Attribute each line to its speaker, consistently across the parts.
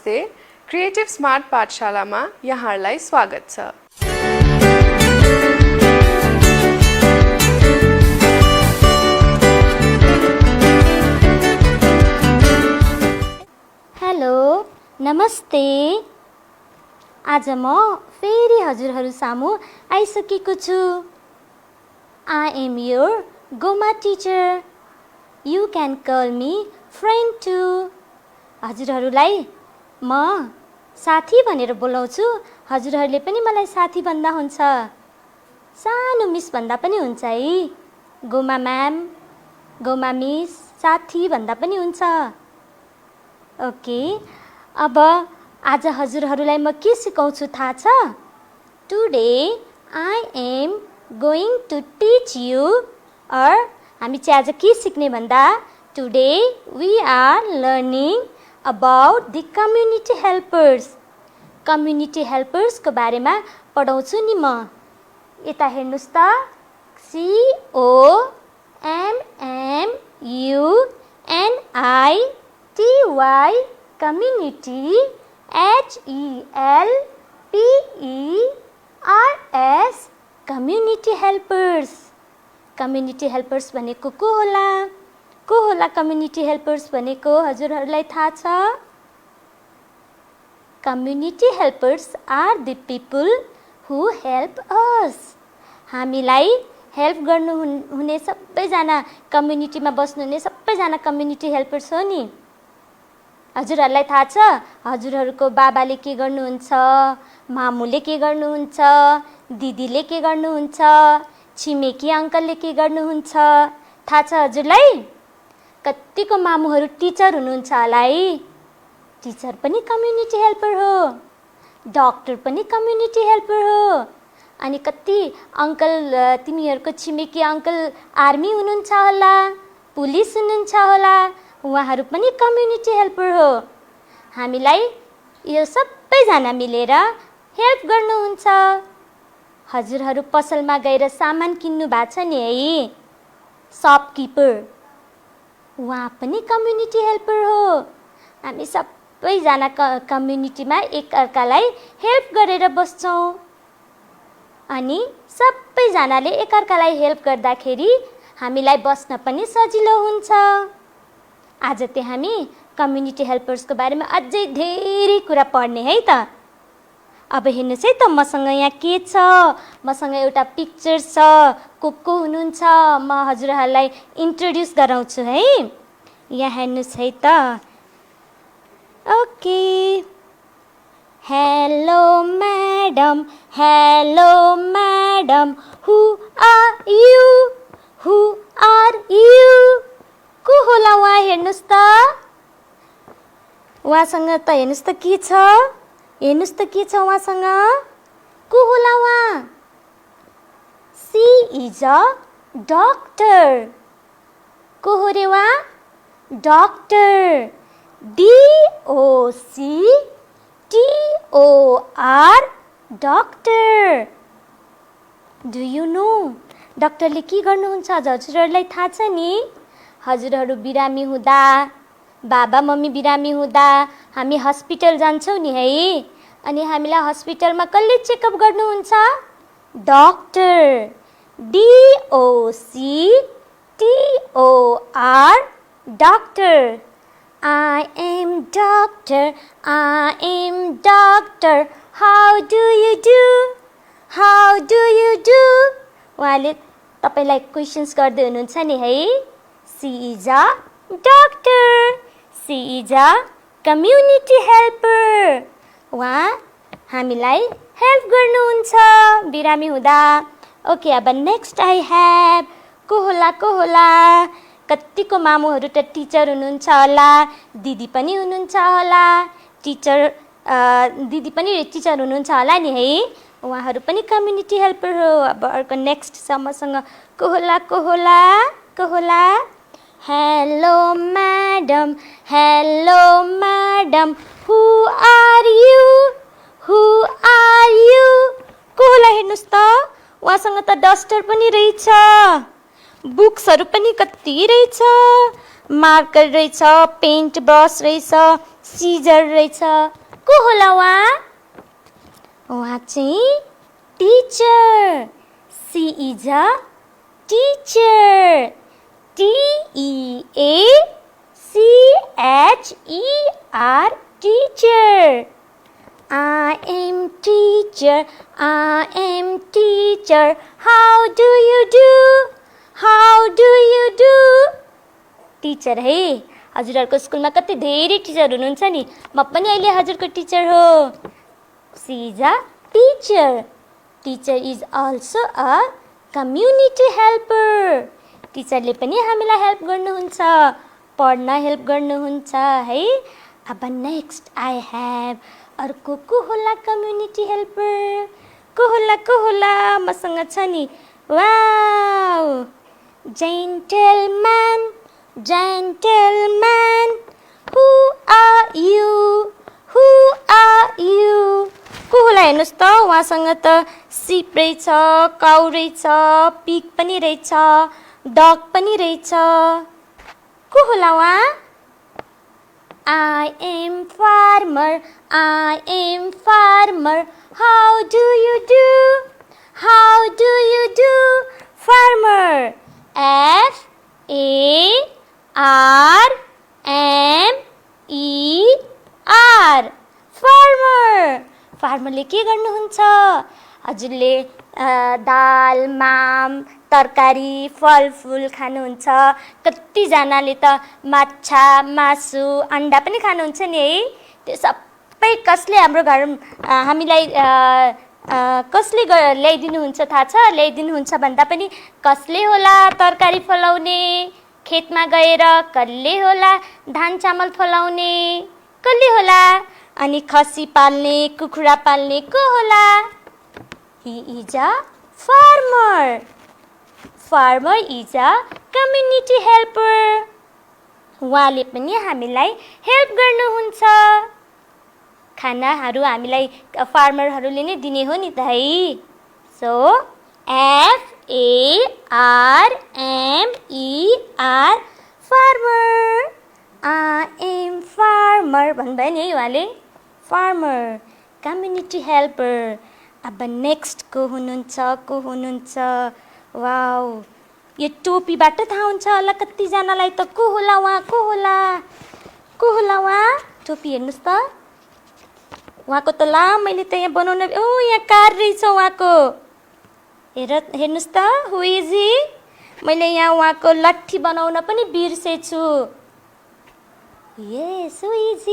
Speaker 1: नमस्ते, creative smart पाठशालामा यहाँहरूलाई स्वागत छ।
Speaker 2: हेलो, नमस्ते। आज म फेरि हजुरहरू सामु आइसकेको छु। I am your Goma teacher. You can call me friend too. हजुरहरूलाई म साथी भनेर बोलाउँछु, हजुरहरूले पनि मलाई साथी भन्दा हुन्छ, सानो मिस भन्दा पनि हुन्छ है। गोमा म्याम, गोमा मिस, साथी भन्दा पनि हुन्छ। ओके, अब आज हजुरहरूलाई म के सिकाउँछु थाहा छ? Today I am going to teach you, or हामी चाहिँ आज के सिक्ने भन्दा today we are learning about the community helpers. Community helpers को बारेमा पढाउँछु नि म। यता हेर्नुस् त, COMMUNITY community, HELPERS community helpers. Community helpers भनेको को होला? को होला कम्युनिटी हेल्पर्स भनेको? हजुरहरूलाई थाहा छ? Community helpers are the people who help us. हामीलाई हेल्प गर्नु हुने सबैजना, कम्युनिटीमा बस्नुहुने सबैजना कम्युनिटी हेल्पर्स हो नि। हजुरहरूलाई थाहा छ हजुरहरूको बाबाले के गर्नुहुन्छ, मामुले के गर्नुहुन्छ, दिदीले के गर्नुहुन्छ, छिमेकी अङ्कलले के गर्नुहुन्छ? थाहा छ हजुरलाई? कतिको मामुहरू टिचर हुनुहुन्छ होला है। टिचर पनि कम्युनिटी हेल्पर हो, डक्टर पनि कम्युनिटी हेल्पर हो। अनि कति अङ्कल, तिमीहरूको छिमेकी अङ्कल आर्मी हुनुहुन्छ होला, पुलिस हुनुहुन्छ होला, उहाँहरू पनि कम्युनिटी हेल्पर हो। हामीलाई यो सबैजना मिलेर हेल्प गर्नुहुन्छ। हजुरहरू पसलमा गएर सामान किन्नु भएको छ नि है, शपकिपर, उहाँ पनि कम्युनिटी हेल्पर हो। हामी सबैजना कम्युनिटीमा एकअर्कालाई हेल्प गरेर बस्छौँ, अनि सबैजनाले एकअर्कालाई हेल्प गर्दाखेरि हामीलाई बस्न पनि सजिलो हुन्छ। आज चाहिँ हामी कम्युनिटी हेल्पर्सको बारेमा अझै धेरै कुरा पढ्ने है त। अब हेर्नुहोस् है त, मसँग यहाँ के छ? मसँग एउटा पिक्चर छ, को हुनुहुन्छ म हजुरहरूलाई इन्ट्रोड्युस गराउँछु है। यहाँ हेर्नुहोस् है त। Okay, hello madam, hello madam, who are you, who are you? को होला उहाँ? हेर्नुहोस् त, उहाँसँग त हेर्नुहोस् त के छ, हेर्नुहोस् त के छ उहाँसँग? को होला उहाँ? She is a doctor. को हो रे उहाँ? Doctor. DOCTOR, doctor. Do you know डक्टरले के गर्नुहुन्छ? हजुरहरूलाई थाहा छ नि? हजुरहरू बिरामी हुँदा, बाबा मम्मी बिरामी हुँदा हामी हस्पिटल जान्छौँ नि है। अनि हामीलाई हस्पिटलमा कसले चेकअप गर्नुहुन्छ? Doctor. DOCTOR, doctor. I am doctor, I am doctor, how do you do, how do you do? उहाँले तपाईलाई क्वेसन्स गर्दै हुनुहुन्छ नि है। She is a doctor, she is a community helper. उहाँ हामीलाई हेल्प गर्नुहुन्छ बिरामी हुँदा। ओके, अब नेक्स्ट आई हेभ, को होला? को होला? कतिको मामुहरू त टिचर हुनुहुन्छ होला, दिदी पनि हुनुहुन्छ होला, दिदी पनि टिचर हुनुहुन्छ होला नि है। उहाँहरू पनि कम्युनिटी हेल्पर हो। अब अर्को नेक्स्ट छ मसँग, को होला? को होला? को होला? Hello madam, hello madam, who are you, who are you? को होला? हेर्नुहोस् त, उहाँसँग त डस्टर पनि रहेछ, बुक्सहरू पनि कति रहेछ, मार्कर रहेछ, पेन्ट ब्रस रहेछ, सिजर रहेछ। को होला उहाँ चाहिँ teacher. She is a teacher. TEACHER teacher. I am teacher, I am teacher. How do you do? How do you do? Teacher है। हजुरहरूको स्कुलमा कति धेरै टिचर हुनुहुन्छ नि, म पनि अहिले हजुरको टिचर हो। She is a teacher. Teacher is also a community helper. टिचरले पनि हामीलाई हेल्प गर्नुहुन्छ, पढ्न हेल्प गर्नुहुन्छ है। अब नेक्स्ट आई हेभ अर्को को होला कम्युनिटी हेल्पर। को होला मसँग छ नि। Wow, gentleman. Who are you? को होला हेर्नुहोस् त, उहाँसँग त सिप रहेछ, काउ रहेछ, पिग पनि रहेछ, डग पनि रहेछ। को होला उहाँ? I am farmer. How do you do? Farmer. FARMER. Farmer. फार्मरले के गर्नुहुन्छ? हजुरले दाल, माम, तरकारी, फलफुल खानुहुन्छ। कतिजनाले त माछा, मासु, अन्डा पनि खानुहुन्छ नि है। त्यो सबै कसले हाम्रो घर हामीलाई कसले ल्याइदिनुहुन्छ थाहा छ? ल्याइदिनुहुन्छ भन्दा पनि कसले होला तरकारी फलाउने खेतमा गएर? कसले होला धान चामल फलाउने? कसले होला? अनि खसी पाल्ने, कुखुरा पाल्ने को होला? He is a farmer. Farmer is a community helper. उहाँले पनि हामीलाई हेल्प गर्नुहुन्छ। खानाहरू हामीलाई फार्मरहरूले नै दिने हो नि त है। So FARMER, farmer. I am farmer भन्नुभयो नि है उहाँले। Farmer, community helper. अब नेक्स्ट को हुनुहुन्छ? वाउ, यो टोपीबाट थाहा हुन्छ होला कतिजनालाई त। को होला उहाँ? टोपी हेर्नुहोस् त, उहाँको त मैले त यहाँ बनाउन यहाँ कार रहेछ उहाँको। हेर्नुहोस् त, हु इज ही? मैले यहाँ उहाँको लट्ठी बनाउन पनि बिर्सेछु। यस, हु इज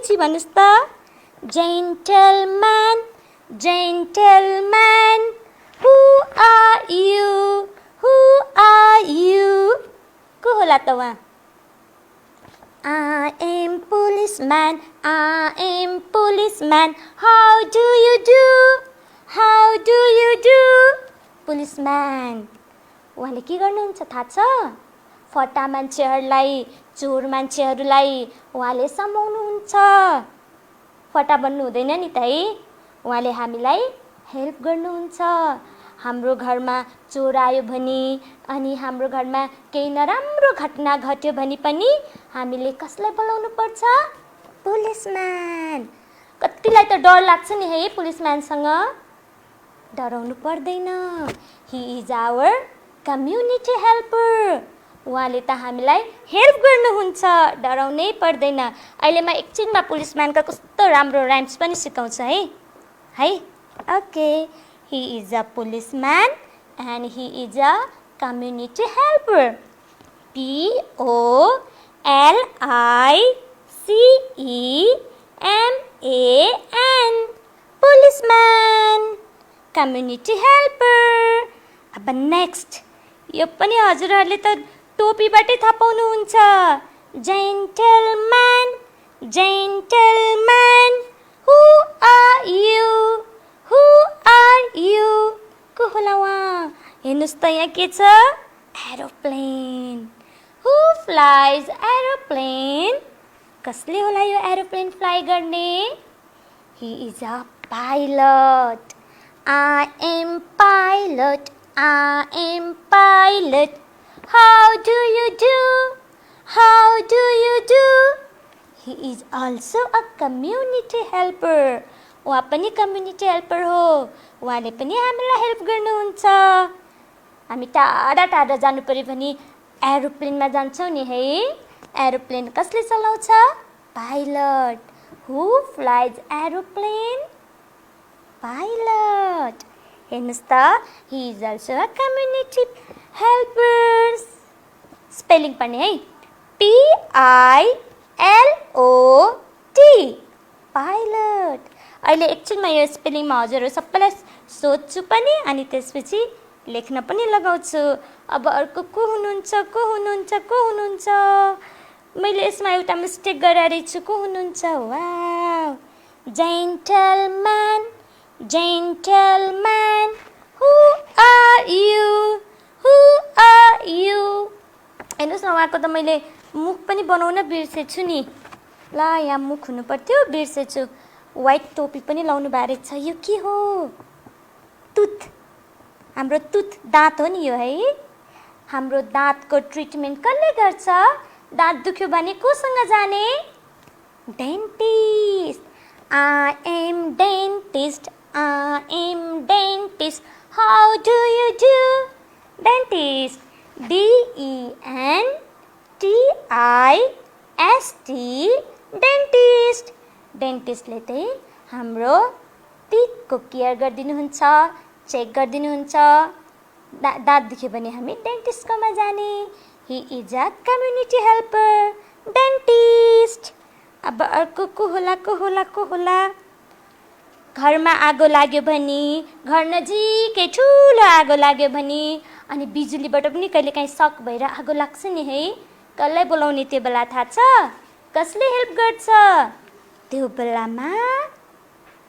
Speaker 2: ही भन्नुहोस् त। जेन्टलम्यान। Who are you? को होला त उहाँ? I am policeman. How do you do? Policeman. उहाँले के गर्नुहुन्छ थाहा छ? फटा मान्छेहरूलाई, चोर मान्छेहरूलाई उहाँले समाउनुहुन्छ। फटा बन्नु हुँदैन नि त है। उहाँले हामीलाई हेल्प गर्नुहुन्छ। हाम्रो घरमा चोर आयो भने अनि हाम्रो घरमा केही नराम्रो घटना घट्यो भने पनि हामीले कसलाई बोलाउनु पर्छ? पुलिसम्यान। कतिलाई त डर लाग्छ नि है पुलिसम्यानसँग। डराउनु पर्दैन। He is our community helper. उहाँले त हामीलाई हेल्प गर्नुहुन्छ, डराउनै पर्दैन। अहिले म एकछिनमा पुलिसम्यानका कस्तो राम्रो राइम्स पनि सिकाउँछु है। Okay, he is a policeman and he is a community helper. POLICEMAN, policeman, community helper. अब नेक्स्ट, यो पनि हजुरहरूले त टोपीबाटै थाहा पाउनुहुन्छ। जेन्टलम्यान। Who are you? को होला उहाँ? हेर्नुहोस् त यहाँ के छ? एरोप्लेन। Who flies aeroplane? कसले होला यो एरोप्लेन फ्लाइ गर्ने? He is a pilot. I am pilot. How do you do? How do you do? He is also a community helper. उहाँ पनि कम्युनिटी हेल्पर हो. उहाँले पनि हामीलाई हेल्प गर्नुहुन्छ. हामी टाढा टाढा जानु पर्यो भने एरोप्लेनमा जान्छौँ नि है. एरोप्लेन कसले चलाउँछ? Pilot. Who flies aeroplane? Pilot. हेर्नुहोस् त, he is also a community helper. Spelling पढ्ने है. P-I-L-O-T. पाइलट. अहिले एकछिनमा यो स्पेलिङमा हजुरहरू सबैलाई सोध्छु पनि अनि त्यसपछि लेख्न पनि लगाउँछु. अब अर्को को हुनुहुन्छ? मैले यसमा एउटा मिस्टेक गरेर छु. को हुनुहुन्छ? Wow. Gentleman. Who are you? हेर्नुहोस् न, उहाँको त मैले मुख पनि बनाउन बिर्सेछु नि. ल, यहाँ मुख हुनु पर्थ्यो, बिर्सेछु. व्हाइट टोपी पनि लाउनु भएको रहेछ. यो के हो? टुथ. हाम्रो टुथ दाँत हो नि यो है. हाम्रो दाँतको ट्रिटमेन्ट कसले गर्छ? दाँत दुख्यो भने कोसँग जाने? Dentist. I am dentist. How do you do? Dentist. D-E-N-T-I-S-T. Dentist. डेन्टिस्टले चाहिँ हाम्रो टिथको केयर गरिदिनुहुन्छ, चेक गरिदिनुहुन्छ. दाँत दुख्यो भने हामी डेन्टिस्टकोमा जाने. ही is a community helper. Dentist. अब अर्को को होला? घरमा आगो लाग्यो भने, घर नजिकै ठुलो आगो लाग्यो भने अनि बिजुलीबाट पनि कहिलेकाहीँ सक भएर आगो लाग्छ नि है. कसलाई बोलाउने त्यो बेला थाहा छ? कसले हेल्प गर्छ? त्यो बेलामा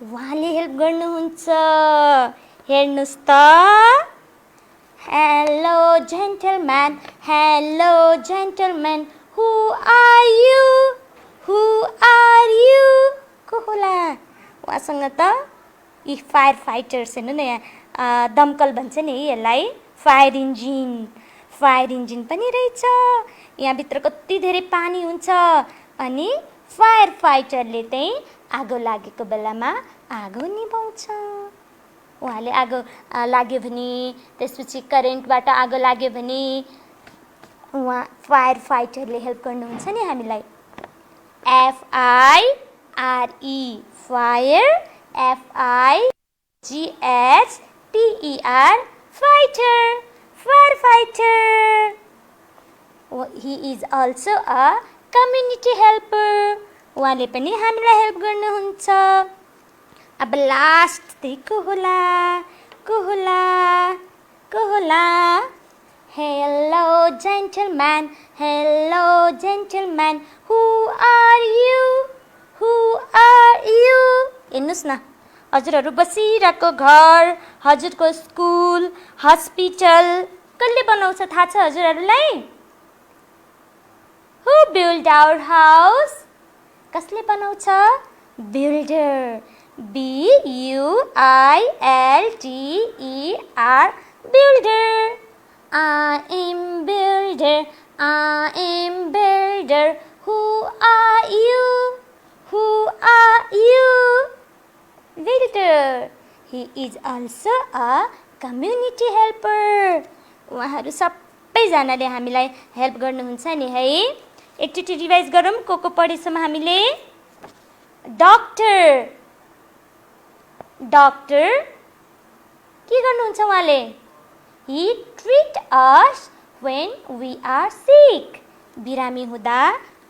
Speaker 2: उहाँले हेल्प गर्नुहुन्छ. हेर्नुहोस् त. Hello gentleman. Who are you? को होला? उहाँसँग त यी फायर फाइटर्स हेर्नु न, यहाँ दमकल भन्छ नि यसलाई. फायर इन्जिन पनि रहेछ. यहाँभित्र कति धेरै पानी हुन्छ अनि फायर फाइटरले चाहिँ आगो लागेको बेलामा आगो निभाउँछ. उहाँले आगो लाग्यो भने, त्यसपछि करेन्टबाट आगो लाग्यो भने उहाँ फायर फाइटरले हेल्प गर्नुहुन्छ नि हामीलाई. F-I-R-E fire. F-I-G-H-T-E-R fire fighter. He is also a community helper. उहाँले पनि हामीलाई हेल्प गर्नुहुन्छ. अब लास्ट चाहिँ को होला? Hello gentleman. Who are you? हेर्नुहोस् न, हजुरहरू बसिरहेको घर, हजुरको स्कुल, हस्पिटल कसले बनाउँछ थाहा छ हजुरहरूलाई? Who build our house? कसले बनाउँछ? Builder. B-U-I-L-D-E-R. Builder. I am builder. Who are you? Builder. He is also a community helper. उहाँहरू सबैजनाले हामीलाई हेल्प गर्नुहुन्छ नि है. एकचोटि रिभाइज गरौँ. को पढेछौँ हामीले? डक्टर के गर्नुहुन्छ उहाँले? He treat us when we are sick. बिरामी हुँदा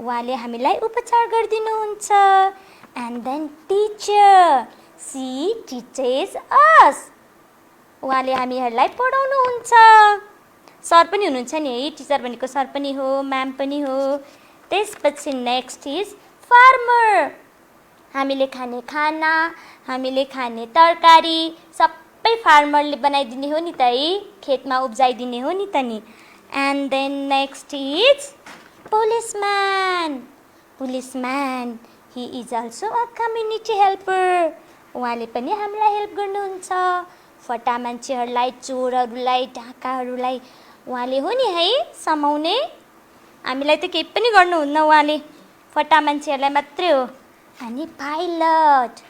Speaker 2: उहाँले हामीलाई उपचार गरिदिनुहुन्छ. And then teacher. She teaches us. उहाँले हामीहरूलाई पढाउनुहुन्छ. सर पनि हुनुहुन्छ नि है. टिचर भनेको सर पनि हो, म्याम पनि हो. त्यसपछि नेक्स्ट इज फार्मर. हामीले खाने खाना, हामीले खाने तरकारी सबै फार्मरले बनाइदिने हो नि त है. खेतमा उब्जाइदिने हो नि त नि. And then next is policeman. He is also a community helper. उहाँले पनि हामीलाई हेल्प गर्नुहुन्छ. फटा मान्छेहरूलाई, चोरहरूलाई, डाकाहरूलाई उहाँले हो नि है समाउने. हामीलाई त केही पनि गर्नुहुन्न उहाँले, फटा मान्छेहरूलाई मात्रै हो। अनि pilot,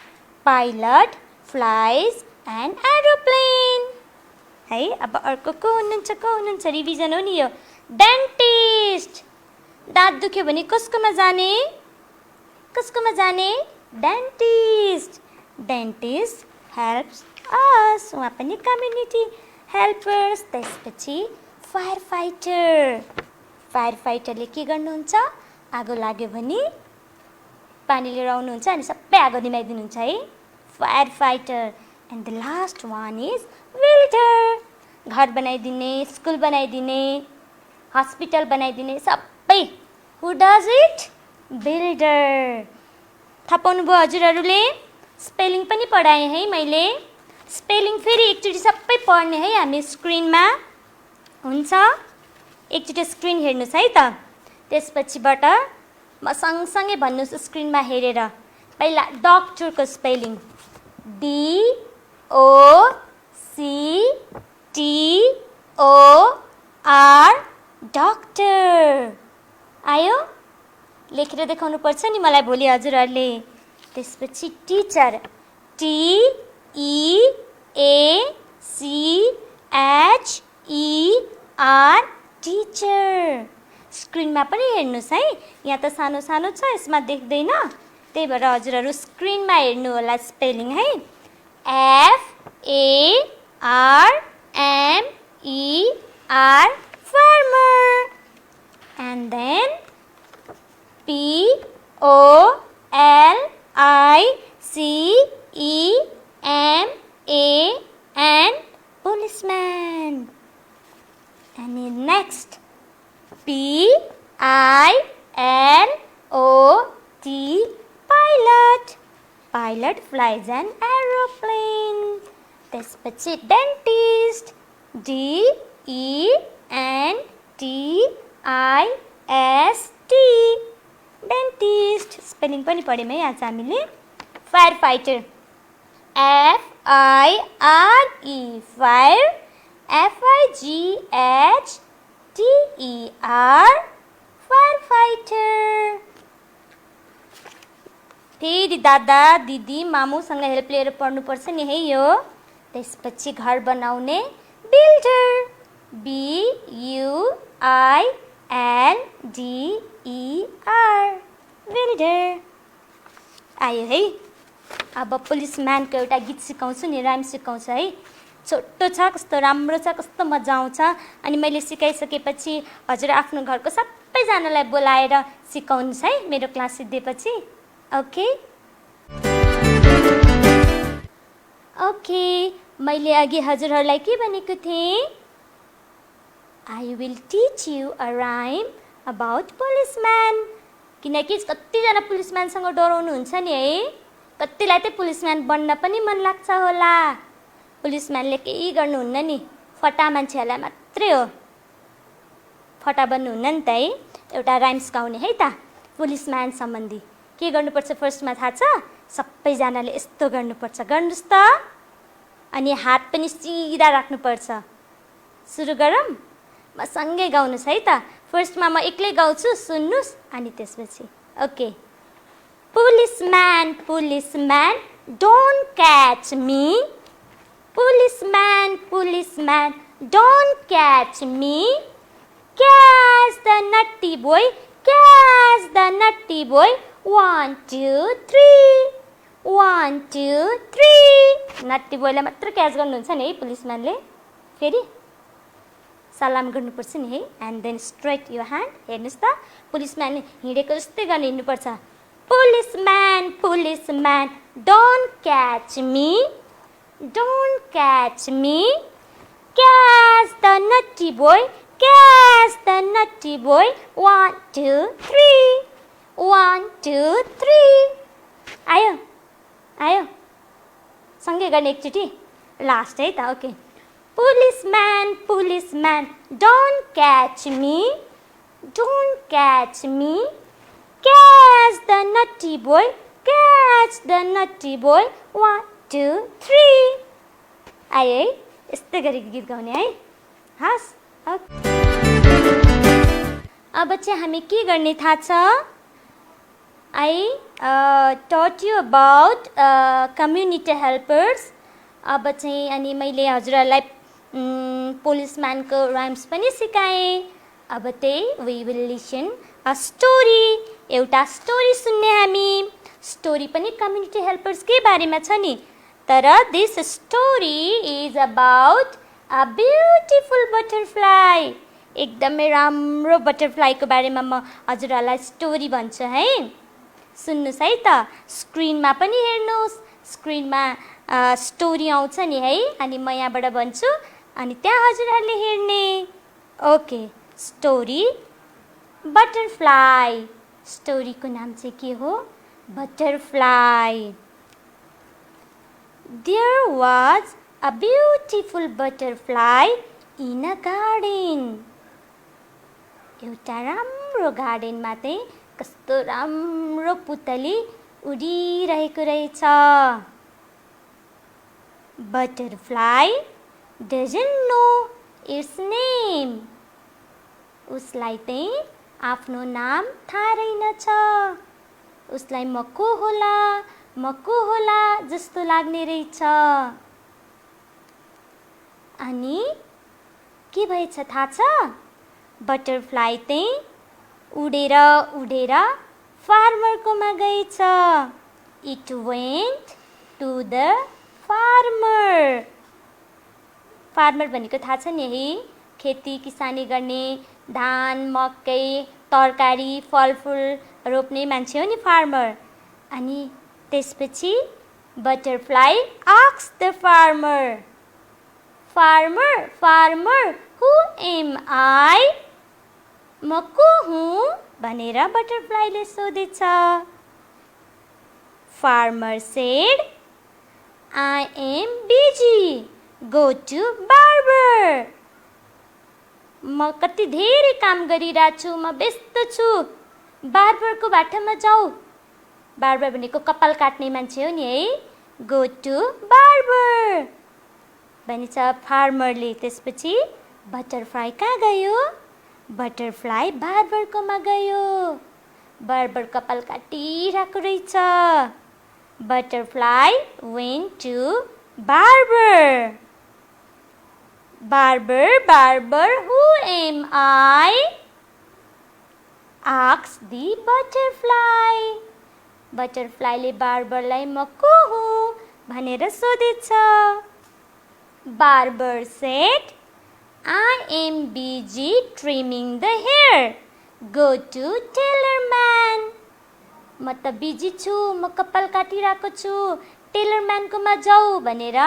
Speaker 2: pilot flies an aeroplane है। अब अर्को को हुनुहुन्छ रिभिजन हो नि यो। डेन्टिस्ट, दाँत दुख्यो भने कसकोमा जाने? डेन्टिस्ट। डेन्टिस्ट हेल्प्स अस, उहाँ पनि कम्युनिटी हेल्पर्स। त्यसपछि फायर फाइटर, फायर फाइटरले के गर्नुहुन्छ? आगो लाग्यो भने पानी लिएर आउनुहुन्छ अनि सबै आगो निभाइदिनुहुन्छ है, fire fighter. And the last one is builder, घर बनाइदिने, स्कुल बनाइदिने, हस्पिटल बनाइदिने सबै। हु डज इट? बिल्डर। थाहा पाउनुभयो हजुरहरूले? स्पेलिङ पनि पढाएँ है मैले। स्पेलिङ फेरि एकचोटि सबै पढ्ने है हामी स्क्रिनमा, हुन्छ? एकचोटि स्क्रिन हेर्नुहोस् है त, त्यसपछिबाट म सँगसँगै भन्नुहोस् स्क्रिनमा हेरेर। पहिला डक्टरको स्पेलिङ DOCTOR, डक्टर। आयो? लेखेर देखाउनु पर्छ नि मलाई भोलि हजुरहरूले। त्यसपछि टिचर TEACHER, टिचर। स्क्रिनमा पनि हेर्नुहोस् है, यहाँ त सानो सानो छ, यसमा देख्दैन, त्यही भएर हजुरहरू स्क्रिनमा हेर्नु होला स्पेलिङ है। FARMER, farmer. And then POLICEMAN, policeman। अनि next PILOT, pilot, pilot flies an aeroplane। त्यसपछि डेन्टिस्ट DENTIST, डेन्टिस्ट। स्पेलिङ पनि पढ्यौँ है आज हामीले। Fire fighter FIRE, fire, FIGHTER, fire fighter. फेरि दादा दिदी मामुसँग हेल्प लिएर पढ्नुपर्छ नि है यो। त्यसपछि घर बनाउने बिल्डर BUILDER, बिल्डर। आयो है। अब पुलिसम्यानको एउटा गीत सिकाउँछु नि, राइम सिकाउँछु है। छोटो छ, कस्तो राम्रो छ, कस्तो मजा आउँछ। अनि मैले सिकाइसकेपछि हजुर आफ्नो घरको सबैजनालाई बोलाएर सिकाउनुहोस् है मेरो क्लास सिद्धिएपछि। ओके ओके, मैले अघि हजुरहरूलाई के भनेको थिएँ? I will teach you a rhyme about policeman. किनकि कतिजना पुलिसम्यानसँग डराउनुहुन्छ नि है, कतिलाई चाहिँ पुलिसम्यान बन्न पनि मन लाग्छ होला। पुलिसम्यानले केही गर्नुहुन्न नि, फटा मान्छेहरूलाई मात्रै हो। फटा बन्नुहुन्न नि त है। एउटा राइम्स गाउने है त पुलिसम्यान सम्बन्धी। के गर्नुपर्छ फर्स्टमा थाहा छ? सबैजनाले यस्तो गर्नुपर्छ, गर्नुहोस् त। अनि हात पनि सिधा राख्नुपर्छ। सुरु गरौँ? म सँगै गाउनुहोस् है त। फर्स्टमा म एक्लै गाउँछु, सुन्नुहोस्, अनि त्यसपछि okay. Policeman, policeman, don't catch me. Policeman, policeman, don't catch me. Catch the nutty boy, catch the nutty boy. 1 2 3, 1 2 3। Nutty बोयलाई मात्र क्याच गर्नुहुन्छ नि है पुलिसम्यानले। फेरि सलाम गर्नुपर्छ नि है। And then straight your hand. हेर्नुहोस् त, पुलिसम्यान हिँडेको जस्तै गर्न हिँड्नुपर्छ। Policeman, policeman, don't catch me, don't catch me. Catch the nutty boy, catch the nutty boy. 1 2 3, 1 2 3। आयो आयो, सँगै गर्ने एकचोटि, लास्ट है त। Okay. Policeman, policeman, don't catch me, don't catch me. Catch the nutty boy, catch the nutty boy. 1 2 3। आयो है, यस्तै गरी गीत गाउने है। हस् अब चाहिँ हामी के गर्ने थाहा छ? I taught you about community helpers. अब चाहिँ अनि मैले हजुरहरूलाई पोलिसम्यानको राइम्स पनि सिकाएँ. अब त्यही we will listen a story. एउटा स्टोरी सुन्ने हामी. स्टोरी पनि कम्युनिटी हेल्पर्सकै बारेमा छ नि. तर this story is about a beautiful butterfly. एकदमै राम्रो बटरफ्लाईको बारेमा म हजुरहरूलाई स्टोरी भन्छु है. सुन्नुस् है त. स्क्रिनमा पनि हेर्नुहोस्. स्क्रिनमा स्टोरी आउँछ नि है. अनि म यहाँबाट भन्छु अनि त्यहाँ हजुरहरूले हेर्ने. ओके. Story butterfly. स्टोरीको नाम चाहिँ के हो? Butterfly. There was a beautiful butterfly in a garden. एउटा राम्रो गार्डनमा चाहिँ कस्तो राम्रो पुतली उडिरहेको रहेछ. Butterfly doesn't know its name. उसलाई चाहिँ आफ्नो नाम थाहा रहेनछ. उसलाई म को होला जस्तो लाग्ने रहेछ. अनि के भएछ थाहा छ? बटरफ्लाई चाहिँ उडेर फार्मरकोमा गएछ. It went to the farmer. Farmer भनेको थाहा छ नि है. खेती किसानी गर्ने, धान मकै तरकारी फलफुल रोप्ने मान्छे हो नि फार्मर. अनि त्यसपछि butterfly asked the farmer, farmer, who am I? म को हुँ भनेर बटरफ्लाईले सोधेछ. Farmer said, I am busy. Go to barber. म कति धेरै काम गरिरहेको छु. म व्यस्त छु. बार्बरको बाटोमा जाऊ. बार्बर भनेको कपाल काट्ने मान्छे हो नि है. Go to barber भनिन्छ फार्मरले. त्यसपछि बटरफ्लाई कहाँ गयो? बटरफ्लाई बार्बरकोमा गयो. बार्बर कपाल काटिरहेको रहेछ. Butterfly went to barber. Barber, who am I? Asked the butterfly. बटरफ्लाईले बार्बरलाई म को हुँ भनेर सोधेछ. Barber said, I am busy trimming the hair. Go to tailor man. म त बिजी छु. म कपाल काटिरहेको छु. टेलर म्यानकोमा जाऊ भनेर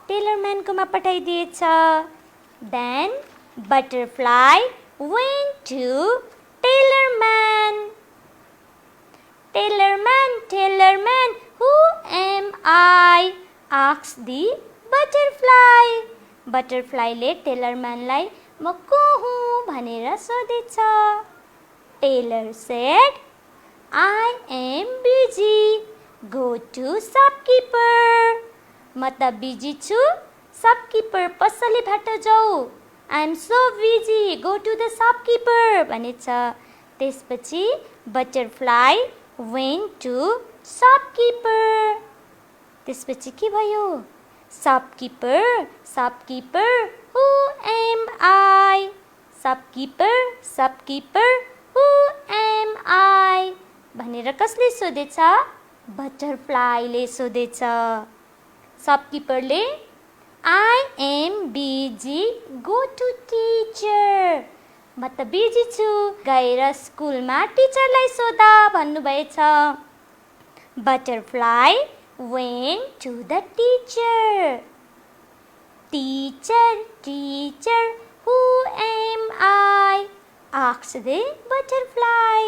Speaker 2: टेलर म्यानकोमा पठाइदिएछ. Then butterfly went to tailor man. Tailor man, who am I? Asked the butterfly. बटरफ्लाईले टेलर म्यानलाई म को हुँ भनेर सोधेछ. Tailor said, I am busy. Go to shopkeeper. म त बिजी छु. शपकीपर पसले भेट जाऊ. I am so busy. Go to the shopkeeper भनेछ. त्यसपछि बटरफ्लाई went to shopkeeper. त्यसपछि के भयो? Shopkeeper, who am I? Shopkeeper, who am I? भनेर कसले सोधेछ? बटरफ्लाईले सोधेछ. शपकीपरले I am busy. Go to teacher. म त बिजी छु. गएर स्कुलमा टिचरलाई सोधा भन्नुभएछ. Butterfly went to the teacher. Teacher, who am I? Asked the butterfly.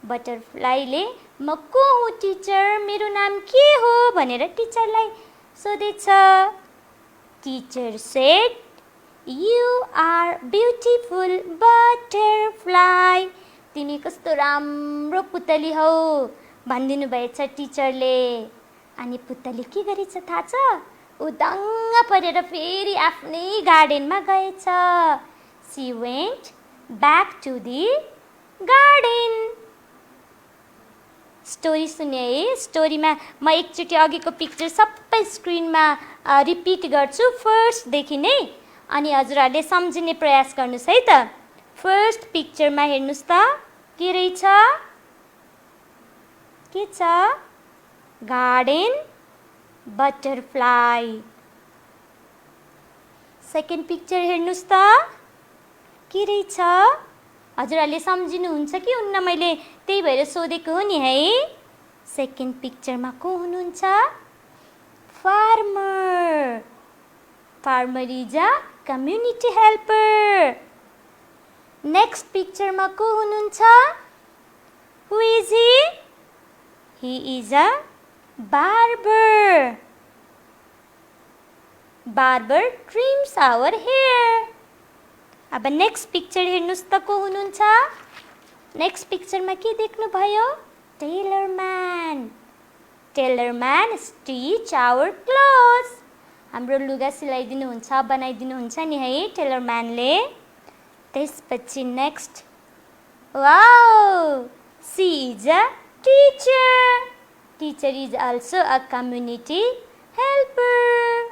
Speaker 2: बटरफ्लाईले म को हुँ टिचर? मेरो नाम के हो भनेर टिचरलाई सोधेछ. Teacher said, You are beautiful butterfly. तिमी कस्तो राम्रो पुतली हौ भनिदिनु भएछ टिचरले. अनि पुतली के गरेछ थाहा छ? ऊ दङ्ग परेर फेरि आफ्नै गार्डनमा गएछ. She went back to the garden. Story सुने है स्टोरीमा म एकचोटि अघिको पिक्चर सबै स्क्रिनमा रिपिट गर्छु फर्स्टदेखि नै अनि हजुरहरूले सम्झिने प्रयास गर्नुहोस् है त फर्स्ट पिक्चरमा हेर्नुहोस् त के रहेछ के छ गार्डन बटरफ्लाई सेकेन्ड पिक्चर हेर्नुहोस् त के रहेछ हजुरहरूले सम्झिनुहुन्छ कि हुन्न मैले त्यही भएर सोधेको हो नि है सेकेन्ड पिक्चरमा को हुनुहुन्छ farmer farmer is a community helper next पिक्चरमा को हुनुहुन्छ who is he is a barber barber trims our hair अब नेक्स्ट पिक्चर हेर्नुहोस् त को हुनुहुन्छ नेक्स्ट पिक्चरमा के देख्नुभयो tailor man stitch our clothes हाम्रो लुगा सिलाइदिनुहुन्छ बनाइदिनुहुन्छ नि है टेलर म्यानले त्यसपछि next wow she is a teacher is also a community helper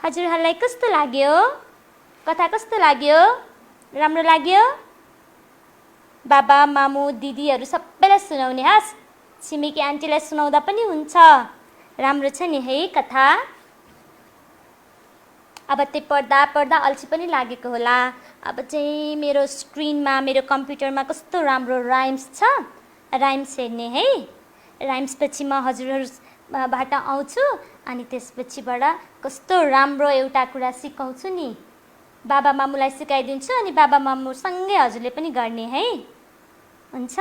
Speaker 2: हजुरहरूलाई कस्तो लाग्यो कथा कस्तो लाग्यो राम्रो लाग्यो बाबा मामु दिदीहरू सबैलाई सुनाउने हस् छिमेकी आन्टीलाई सुनाउँदा पनि हुन्छ राम्रो छ नि है कथा अब त्यही पढ्दा पढ्दा अल्छी पनि लागेको होला अब चाहिँ मेरो स्क्रिनमा मेरो कम्प्युटरमा कस्तो राम्रो राइम्स छ राइम्स हेर्ने है राइम्स पछि म हजुरहरूबाट आउँछु अनि त्यसपछिबाट कस्तो राम्रो एउटा कुरा सिकाउँछु नि बाबा मामुलाई सिकाइदिन्छु अनि बाबा मामुसँगै हजुरले पनि गर्ने है हुन्छ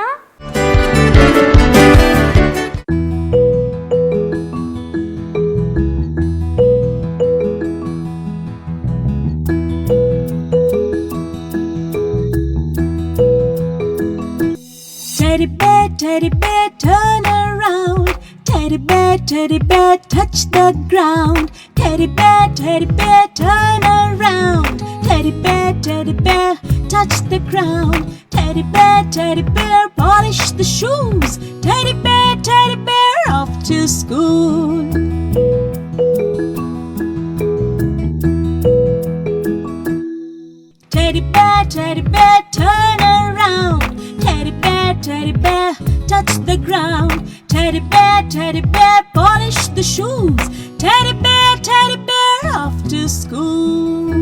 Speaker 3: Teddy bear, turn around. Teddy bear, touch the ground. Teddy bear, turn around. Teddy bear, touch the ground. Teddy bear, polish the shoes. Teddy bear, off to school. Teddy bear, turn around. Teddy bear, touch the ground. Teddy bear, polish the shoes. Teddy bear, off to school.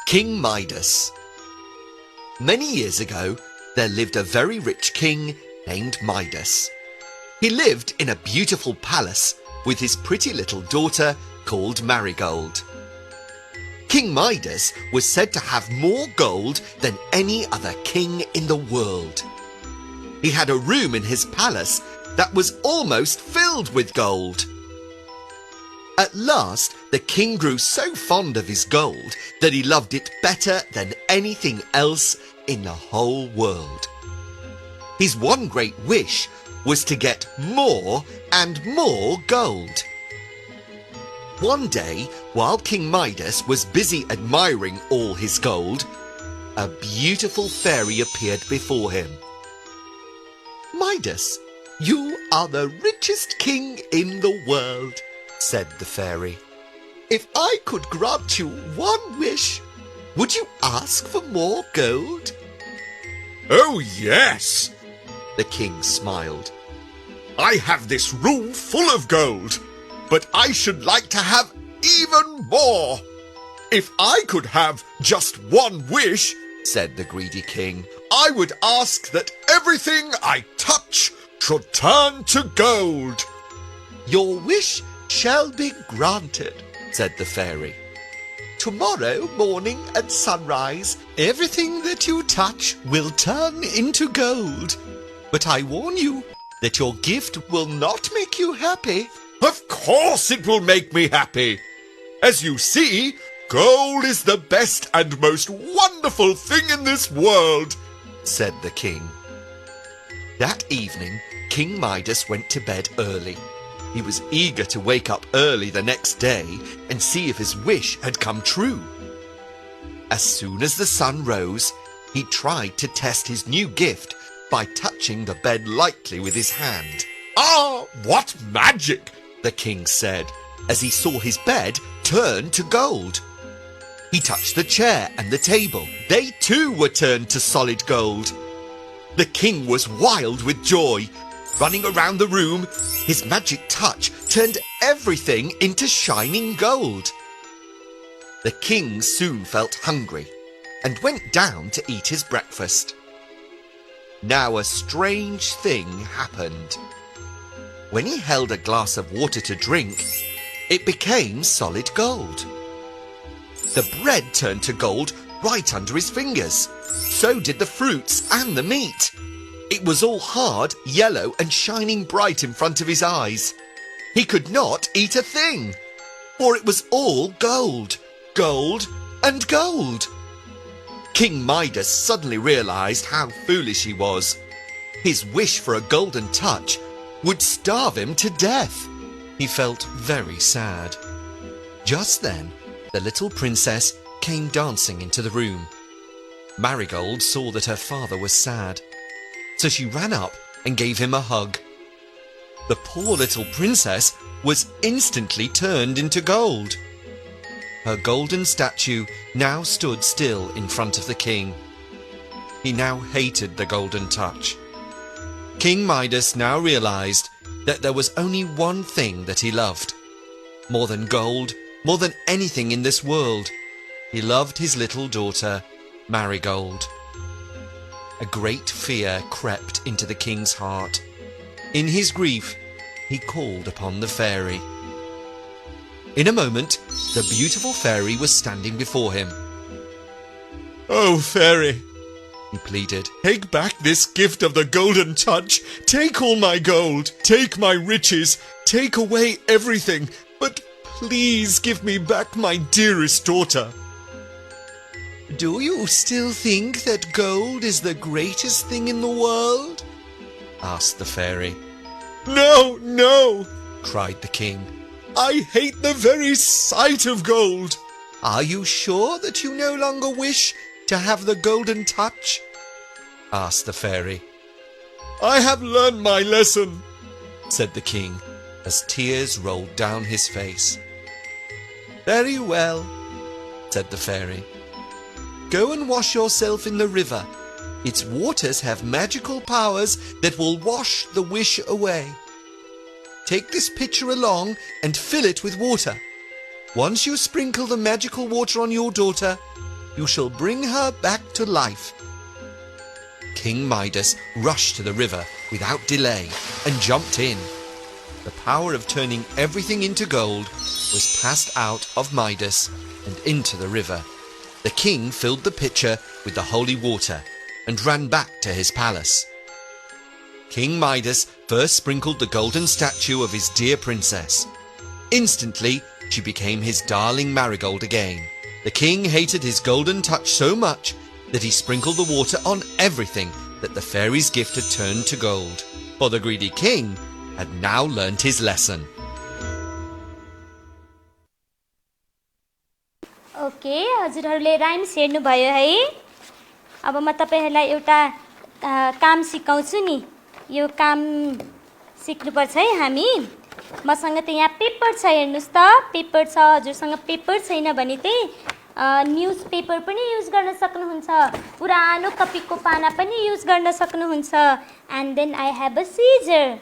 Speaker 4: King Midas. Many years ago, there lived a very rich king named Midas. He lived in a beautiful palace with his pretty little daughter called Marigold. King Midas was said to have more gold than any other king in the world. He had a room in his palace that was almost filled with gold. At last, the king grew so fond of his gold that he loved it better than anything else in the whole world. His one great wish was to get more and more gold. One day, while King Midas was busy admiring all his gold, a beautiful fairy appeared before him. "Midas, you are the richest king in the world," said the fairy. "If I could grant you one wish, would you ask for more gold?"
Speaker 5: "Oh, yes,"
Speaker 4: the king smiled.
Speaker 5: "I have this room full of gold, but I should like to have even more. If I could have just one wish,"
Speaker 4: said the greedy king,
Speaker 5: "I would ask that everything I touch should turn to gold."
Speaker 4: "Your wish shall be granted," said the fairy. "Tomorrow morning at sunrise, everything that you touch will turn into gold. But I warn you that your gift will not make you happy."
Speaker 5: "Of course it will make me happy. As you see, gold is the best and most wonderful thing in this world,"
Speaker 4: said the king. That evening, King Midas went to bed early. He was eager to wake up early the next day and see if his wish had come true. As soon as the sun rose, he tried to test his new gift by touching the bed lightly with his hand.
Speaker 5: Ah, what magic!
Speaker 4: The king said, as he saw his bed turn to gold. He touched the chair and the table. They too were turned to solid gold. The king was wild with joy. Running around the room, his magic touch turned everything into shining gold. The king soon felt hungry and went down to eat his breakfast. Now a strange thing happened. When he held a glass of water to drink, it became solid gold. The bread turned to gold right under his fingers. So did the fruits and the meat. It was all hard, yellow, and shining bright in front of his eyes. He could not eat a thing, for it was all gold, gold, and gold. King Midas suddenly realized how foolish he was. His wish for a golden touch would starve him to death. He felt very sad. Just then, the little princess came dancing into the room. Marigold saw that her father was sad, so she ran up and gave him a hug. The poor little princess was instantly turned into gold. Her golden statue now stood still in front of the king. He now hated the golden touch. King Midas now realized that there was only one thing that he loved. More than gold, more than anything in this world, he loved his little daughter, Marigold. A great fear crept into the king's heart. In his grief, he called upon the fairy. In a moment, the beautiful fairy was standing before him.
Speaker 5: Oh, fairy,
Speaker 4: He pleaded.
Speaker 5: take back this gift of the golden touch. Take all my gold. Take my riches. Take away everything. But please give me back my dearest daughter.
Speaker 4: Do you still think that gold is the greatest thing in the world? Asked the fairy.
Speaker 5: No, no,
Speaker 4: Cried the king.
Speaker 5: I hate the very sight of gold.
Speaker 4: Are you sure that you no longer wish to have the golden touch? Asked the fairy.
Speaker 5: I have learned my lesson.
Speaker 4: Said the king, as tears rolled down his face. Very well, said the fairy. Go and wash yourself in the river. Its waters have magical powers that will wash the wish away. Take this pitcher along and fill it with water. Once you sprinkle the magical water on your daughter, you shall bring her back to life. King Midas rushed to the river without delay and jumped in. The power of turning everything into gold was passed out of Midas and into the river. The king filled the pitcher with the holy water and ran back to his palace. King Midas first sprinkled the golden statue of his dear princess. Instantly, she became his darling Marigold again. The king hated his golden touch so much that he sprinkled the water on everything that the fairy's gift had turned to gold. For the greedy king had now learnt his lesson.
Speaker 2: Okay हजुरहरूले rhymes हेर्नुभयो है। अब म तपाईहरुलाई एउटा काम सिकाउँछु नि। यो काम सिक्नुपर्छ है हामी। मसँग त यहाँ पेपर छ, हेर्नुस् त पेपर छ। हजुरसँग पेपर छैन भने चाहिँ न्यूज पेपर पनि युज गर्न सक्नुहुन्छ, पुरानो कपीको पाना पनि युज गर्न सक्नुहुन्छ। And then I have a scissor.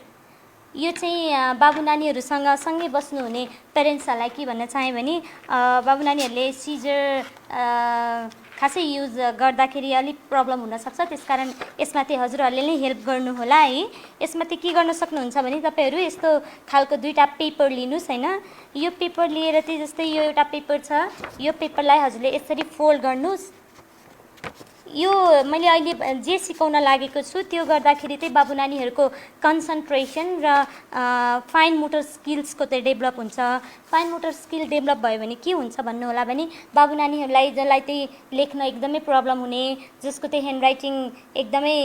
Speaker 2: यो चाहिँ बाबु नानीहरुसँग सँगै बस्नुहुने पेरेन्ट्सहरुलाई के भन्न चाहे भने बाबु नानीहरुले सिजर खासै युज गर्दाखेरि अलि प्रब्लम हुन सक्छ, त्यसकारण यसमाथि हजुरहरुले नै हेल्प गर्नु होला है। यसमाथि के गर्न सक्नुहुन्छ भने तपाईहरु यस्तो खालको दुईटा पेपर लिनुस् हैन। यो पेपर लिएर चाहिँ जस्तै यो एउटा पेपर छ, यो पेपरलाई हजुरले यसरी फोल्ड गर्नुस्। यो मैले अहिले जे सिकाउन लागेको छु त्यो गर्दाखेरि चाहिँ बाबु नानीहरूको कन्सन्ट्रेसन र फाइन मोटर स्किल्सको चाहिँ डेभलप हुन्छ। फाइन मोटर स्किल डेभलप भयो भने के हुन्छ भन्नु होला भने बाबु नानीहरूलाई जसलाई चाहिँ लेख्न एकदमै प्रब्लम हुने, जसको चाहिँ ह्यान्डराइटिङ एकदमै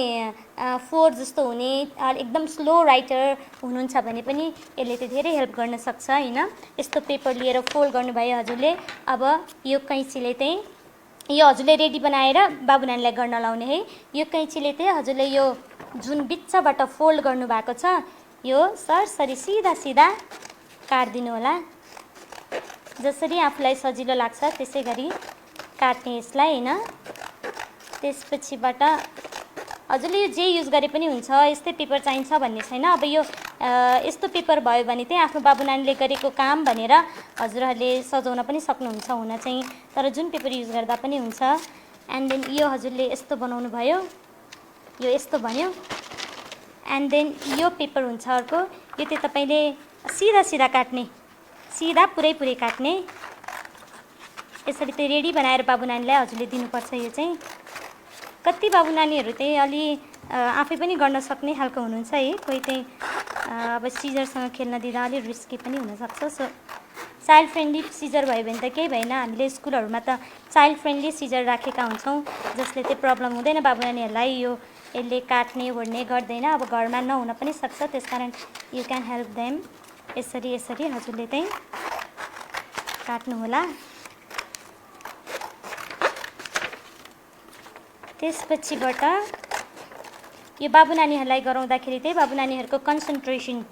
Speaker 2: फोर जस्तो हुने, एकदम स्लो राइटर हुनुहुन्छ भने पनि यसले चाहिँ धेरै हेल्प गर्न सक्छ हैन। यस्तो पेपर लिएर फोल्ड गर्नुभयो हजुरले। अब यो कैँचीले चाहिँ यो हजुरले रेडी बनाएर बाबु नानीलाई गर्न लाउने है। यो कैँचीले चाहिँ हजुरले यो जुन बिचबाट फोल्ड गर्नुभएको छ यो सरसरी सिधा सिधा काटिदिनु होला। जसरी आफूलाई सजिलो लाग्छ त्यसै गरी काट्ने यसलाई हैन। त्यसपछिबाट हजुरले यो जे युज गरे पनि हुन्छ, यस्तै पेपर चाहिन्छ भन्ने छैन। अब यो यस्तो पेपर भयो भने चाहिँ आफ्नो बाबु नानीले गरेको काम भनेर हजुरहरूले सजाउन पनि सक्नुहुन्छ हुन चाहिँ, तर जुन पेपर युज गर्दा पनि हुन्छ। एन्ड देन यो हजुरले यस्तो बनाउनु भयो, यो यस्तो बन्यो। एन्ड देन यो पेपर हुन्छ अर्को, यो चाहिँ तपाईँले सिधा सिधा काट्ने, सिधा पुरै पुरै काट्ने। यसरी चाहिँ रेडी बनाएर बाबु नानीलाई हजुरले दिनुपर्छ। यो चाहिँ कति बाबु नानीहरू चाहिँ अलि आफै पनि गर्न सक्ने खालको हुनुहुन्छ है। कोही चाहिँ अब सिजरसँग खेल्न दिँदा अलि रिस्की पनि हुनसक्छ। सो चाइल्ड फ्रेन्डली सिजर भयो भने त केही भएन। हामीले स्कुलहरूमा त चाइल्ड फ्रेन्डली सिजर राखेका हुन्छौँ जसले चाहिँ प्रब्लम हुँदैन बाबु नानीहरूलाई। यो यसले काट्ने ओर्ने गर्दैन। अब घरमा नहुन पनि सक्छ, त्यसकारण यु क्यान हेल्प देम। यसरी यसरी हजुरले चाहिँ काट्नु होला। त्यसपछिबाट यो बाबु नानीहरूलाई गराउँदाखेरि चाहिँ बाबु नानीहरूको कन्सन्ट्रेसन,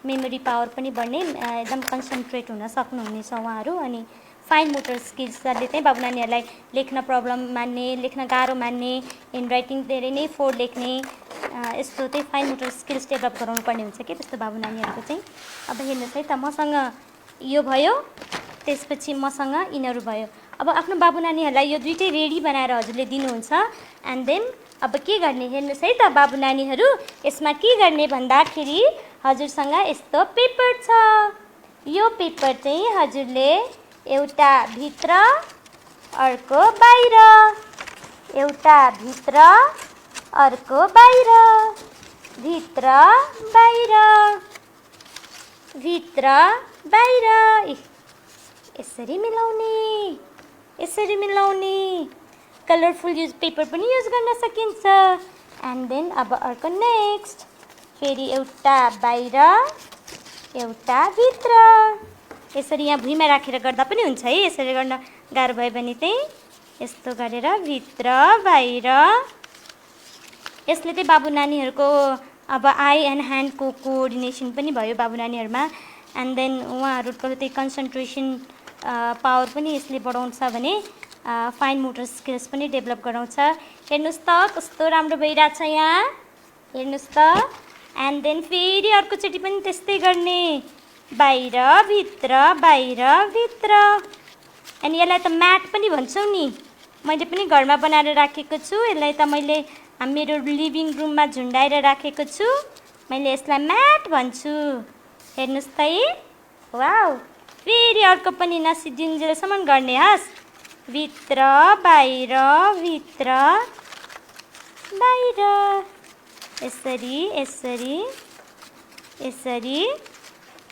Speaker 2: मेमोरी पावर पनि बढ्ने, एकदम कन्सन्ट्रेट हुन सक्नुहुनेछ उहाँहरू। अनि फाइन मोटर स्किल्सले चाहिँ बाबु नानीहरूलाई लेख्न प्रब्लम मान्ने, लेख्न गाह्रो मान्ने, ह्यान्डराइटिङ धेरै नै फोर लेख्ने, यस्तो चाहिँ फाइन मोटर स्किल्स डेभलप गराउनु पर्ने हुन्छ कि त्यस्तो बाबु नानीहरूको चाहिँ। अब हेर्नुहोस् है त, मसँग यो भयो, त्यसपछि मसँग यिनीहरू भयो। अब आफ्नो बाबु नानीहरूलाई यो दुइटै रेडी बनाएर हजुरले दिनुहुन्छ। एन्ड देन अब के गर्ने हेर्नुहोस् है त बाबु नानीहरू, यसमा के गर्ने भन्दाखेरि हजुरसँग यस्तो पेपर छ। यो पेपर चाहिँ हजुरले एउटा भित्र अर्को बाहिर, एउटा भित्र अर्को बाहिर, भित्र बाहिर, भित्र बाहिर, यसरी मिलाउने, यसरी मिलाउने। कलरफुल युज पेपर पनि युज गर्न सकिन्छ। एन्ड देन अब अर्को नेक्स्ट, फेरि एउटा बाहिर एउटा भित्र, यसरी यहाँ भुइँमा राखेर गर्दा पनि हुन्छ है। यसरी गर्न गाह्रो भयो भने चाहिँ यस्तो गरेर भित्र बाहिर। यसले चाहिँ बाबु नानीहरूको अब आई एन्ड ह्यान्डको कोअर्डिनेसन पनि भयो बाबु नानीहरूमा। एन्ड देन उहाँहरूको चाहिँ कन्सन्ट्रेसन पावर पनि यसले बढाउँछ भने फाइन मोटर स्किल्स पनि डेभलप गराउँछ। हेर्नुहोस् त कस्तो राम्रो भइरहेछ यहाँ, हेर्नुहोस् त। एन्ड देन फेरि अर्कोचोटि पनि त्यस्तै गर्ने, बाहिर भित्र बाहिर भित्र। अनि यसलाई त म्याट पनि भन्छौँ नि, मैले पनि घरमा बनाएर राखेको छु। यसलाई त मैले मेरो लिभिङ रुममा झुन्डाएर राखेको छु। मैले यसलाई म्याट भन्छु। हेर्नुहोस् त है, वाउ। फेरि अर्को पनि नसिद्धिन्जेलसम्म गर्ने हस्, भित्र बाहिर भित्र बाहिर, यसरी यसरी यसरी।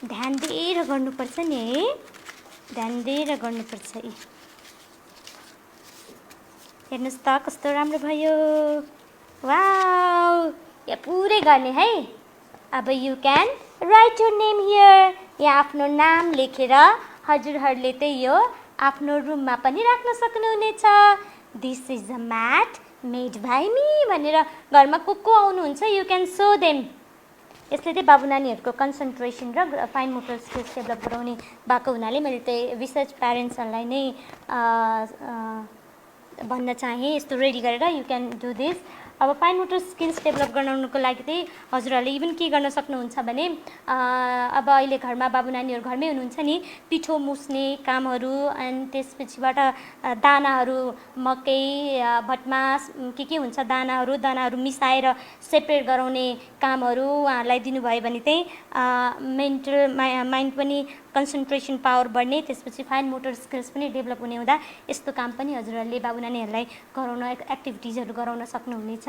Speaker 2: ध्यान दिएर गर्नुपर्छ नि है, ध्यान दिएर गर्नुपर्छ है। हेर्नुहोस् त कस्तो राम्रो भयो, वाउ। यहाँ पुरै गर्ने है। अब you can write your name here. यहाँ आफ्नो नाम लेखेर हजुरहरूले चाहिँ यो आफ्नो रुममा पनि राख्न सक्नुहुनेछ। This is a mat made by me भनेर घरमा को आउनुहुन्छ यु क्यान सो देम। यसले चाहिँ बाबु नानीहरूको कन्सन्ट्रेसन र फाइन मोटर स्किल्स डेभलप गराउने भएको हुनाले मैले चाहिँ विशेष प्यारेन्ट्सहरूलाई नै भन्न चाहेँ यस्तो रेडी गरेर यु क्यान डु दिस। अब फाइन मोटर स्किल्स डेभलप गराउनुको लागि चाहिँ हजुरहरूले इभन के गर्न सक्नुहुन्छ भने अब अहिले घरमा बाबु नानीहरू घरमै हुनुहुन्छ नि, पिठो मुस्ने कामहरू अनि त्यसपछिबाट दानाहरू मकै भटमास के हुन्छ दानाहरू मिसाएर सेपरेट गराउने कामहरू उहाँहरूलाई दिनुभयो भने चाहिँ मेन्टल माइन्ड पनि कन्सन्ट्रेसन पावर बढ्ने, त्यसपछि फाइन मोटर स्किल्स पनि डेभलप हुने हुँदा यस्तो काम पनि हजुरहरूले बाबु नानीहरूलाई गराउन एक्टिभिटिजहरू गराउन सक्नुहुनेछ।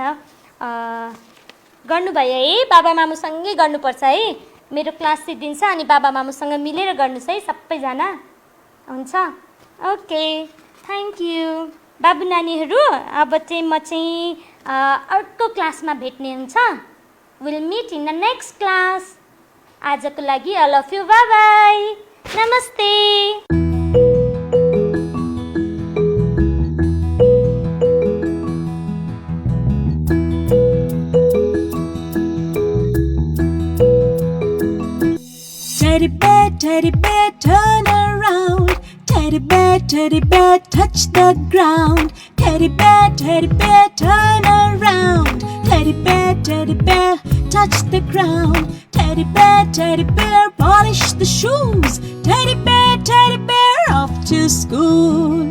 Speaker 2: गर्नुभयो है, बाबा मामुसँगै गर्नुपर्छ है। मेरो क्लास सिद्धिन्छ अनि बाबा मामुसँग मिलेर गर्नुहोस् है सबैजना, हुन्छ? ओके, थ्याङ्क यू बाबु नानीहरू। अब चाहिँ म चाहिँ अर्को क्लासमा भेट्ने हुन्छ। Will meet in the next class. आजको लागि all of you, bye bye, नमस्ते।
Speaker 3: Teddy bear, turn around. Teddy bear, touch the ground. Teddy bear, turn around. Teddy bear, touch the ground. Teddy bear, polish the shoes. Teddy bear, off to school.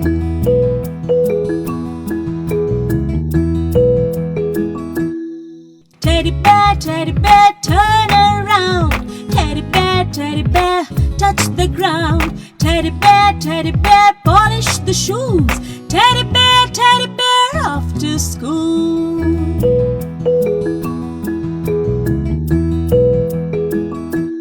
Speaker 3: Teddy bear, turn around. Teddy bear, touch the ground. Teddy bear, polish the shoes. Teddy bear, off to school.